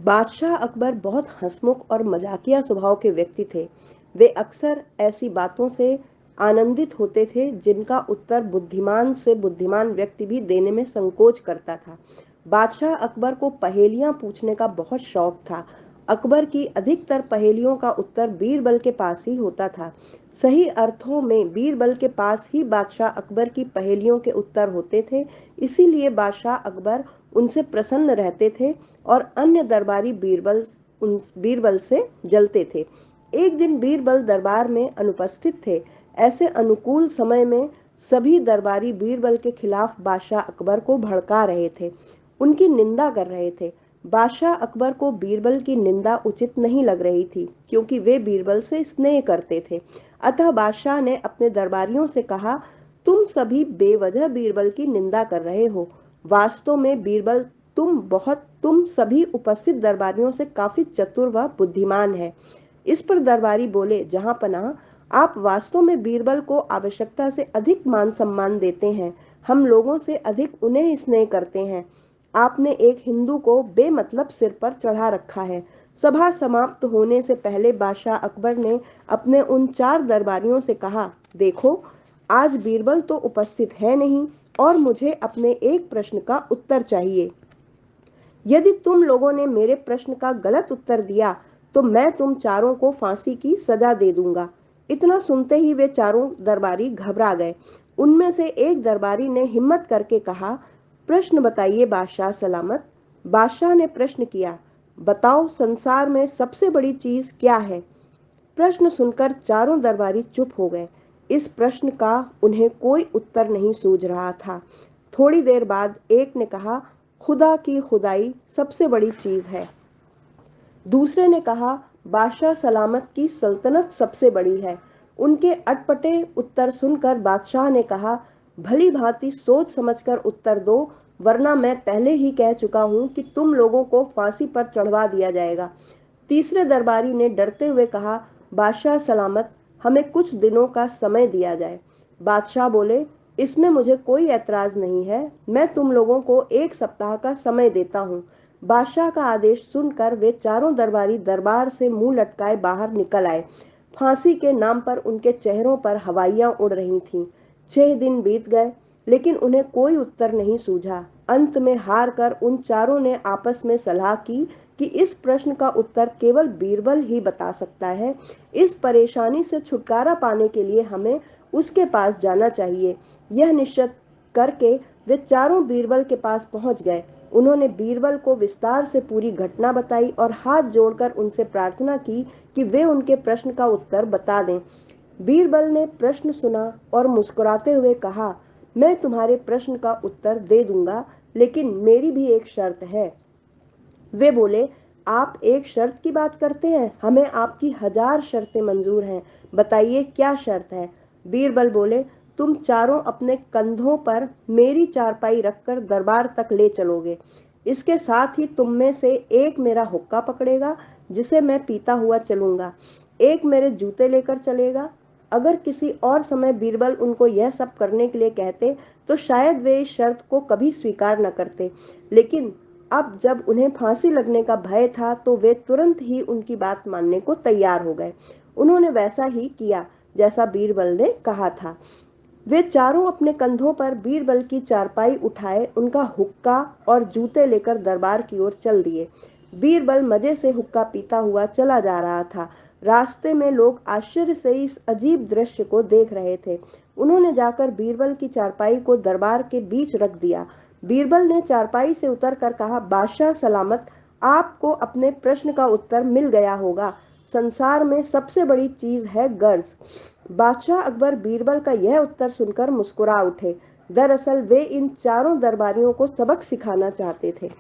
बादशाह अकबर बहुत हंसमुख और मजाकिया स्वभाव के व्यक्ति थे। वे अक्सर ऐसी बातों से आनंदित होते थे जिनका उत्तर बुद्धिमान से बुद्धिमान व्यक्ति भी देने में संकोच करता था। बादशाह अकबर को पहेलियां पूछने का बहुत शौक था। अकबर की अधिकतर पहेलियों का उत्तर बीरबल के पास ही होता था। सही अर्थों में बीरबल के पास ही बादशाह अकबर की पहेलियों के उत्तर होते थे। इसीलिए बादशाह अकबर उनसे प्रसन्न रहते थे और अन्य दरबारी बीरबल से जलते थे। एक दिन बीरबल दरबार में अनुपस्थित थे। ऐसे अनुकूल समय में सभी दरबारी बीरबल के खिलाफ बादशाह अकबर को भड़का रहे थे, उनकी निंदा कर रहे थे। बादशाह अकबर को बीरबल की निंदा उचित नहीं लग रही थी, क्योंकि वे बीरबल से स्नेह करते थे। अतः बादशाह ने अपने दरबारियों से कहा, तुम सभी बेवजह बीरबल की निंदा कर रहे हो। वास्तव में बीरबल तुम सभी उपस्थित दरबारियों से काफी चतुर व बुद्धिमान है। इस पर दरबारी बोले, जहां पनाह, आप वास्तव में बीरबल को आवश्यकता से अधिक मान सम्मान देते हैं। हम लोगों से अधिक उन्हें स्नेह करते हैं। आपने एक हिंदू को बेमतलब सिर पर चढ़ा रखा है। सभा समाप्त होने से पहले बादशाह अकबर ने अपने उन 4 दरबारियों से कहा, देखो, आज बीरबल तो उपस्थित है नहीं और मुझे अपने एक प्रश्न का उत्तर चाहिए। यदि तुम लोगों ने मेरे प्रश्न का गलत उत्तर दिया तो मैं तुम चारों को फांसी की सजा दे दूंगा। इतना सुनते ही वे चारों दरबारी घबरा गए। उनमें से एक दरबारी ने हिम्मत करके कहा, प्रश्न बताइए बादशाह सलामत। बादशाह ने प्रश्न किया, बताओ संसार में सबसे बड़ी चीज क्या है। प्रश्न सुनकर चारों दरबारी चुप हो गए। इस प्रश्न का उन्हें कोई उत्तर नहीं सूझ रहा था। थोड़ी देर बाद एक ने कहा, खुदा की खुदाई सबसे बड़ी चीज है। दूसरे ने कहा, बादशाह सलामत की सल्तनत सबसे बड़ी है। उनके अटपटे उत्तर सुनकर बादशाह ने कहा, भली भांति सोच समझकर उत्तर दो, वरना मैं पहले ही कह चुका हूं कि तुम लोगों को फांसी पर चढ़वा दिया जाएगा। तीसरे दरबारी ने डरते हुए कहा, बादशाह सलामत, हमें कुछ दिनों का समय दिया जाए। बादशाह बोले, इसमें मुझे कोई ऐतराज नहीं है। मैं तुम लोगों को 1 सप्ताह का समय देता हूँ। बादशाह का आदेश सुनकर वे चारों दरबारी दरबार से मुंह लटकाए बाहर निकल आए। फांसी के नाम पर उनके चेहरों पर हवाइयां उड़ रही थीं। 6 दिन बीत गए, लेकिन उन्हें कोई उत्तर नहीं सूझा। अंत में हार कर उन चारों ने आपस में सलाह की कि इस प्रश्न का उत्तर केवल बीरबल ही बता सकता है। इस परेशानी से छुटकारा पाने के लिए हमें उसके पास जाना चाहिए। यह निश्चित करके वे चारों बीरबल के पास पहुंच गए। उन्होंने बीरबल को विस्तार से पूरी घटना बताई और हाथ जोड़कर उनसे प्रार्थना की कि वे उनके प्रश्न का उत्तर बता दें। बीरबल ने प्रश्न सुना और मुस्कुराते हुए कहा, मैं तुम्हारे प्रश्न का उत्तर दे दूंगा, लेकिन मेरी भी एक शर्त है। वे बोले, आप एक शर्त की बात करते हैं, हमें आपकी 1000 शर्तें मंजूर हैं। बताइए क्या शर्त है। बीरबल बोले, तुम चारों अपने कंधों पर मेरी चारपाई रखकर दरबार तक ले चलोगे। इसके साथ ही तुम में से एक मेरा हुक्का पकड़ेगा, जिसे मैं पीता हुआ चलूंगा। एक मेरे जूते लेकर चलेगा। अगर किसी और समय बीरबल उनको यह सब करने के लिए कहते तो शायद वे इस शर्त को कभी स्वीकार न करते, लेकिन अब जब उन्हें फांसी लगने का भय था तो वे तुरंत ही उनकी बात मानने को तैयार हो गए। उन्होंने वैसा ही किया जैसा बीरबल ने कहा था। वे चारों अपने कंधों पर बीरबल की चारपाई उठाए, उनका हुक्का और जूते लेकर दरबार की ओर चल दिए। बीरबल मजे से हुक्का पीता हुआ चला जा रहा था। रास्ते में लोग आश्चर्य से इस अजीब दृश्य को देख रहे थे। उन्होंने जाकर बीरबल की चारपाई को दरबार के बीच रख दिया। बीरबल ने चारपाई से उतरकर कहा, बादशाह सलामत, आपको अपने प्रश्न का उत्तर मिल गया होगा। संसार में सबसे बड़ी चीज है गर्ज। बादशाह अकबर बीरबल का यह उत्तर सुनकर मुस्कुरा उठे। दरअसल वे इन चारों दरबारियों को सबक सिखाना चाहते थे।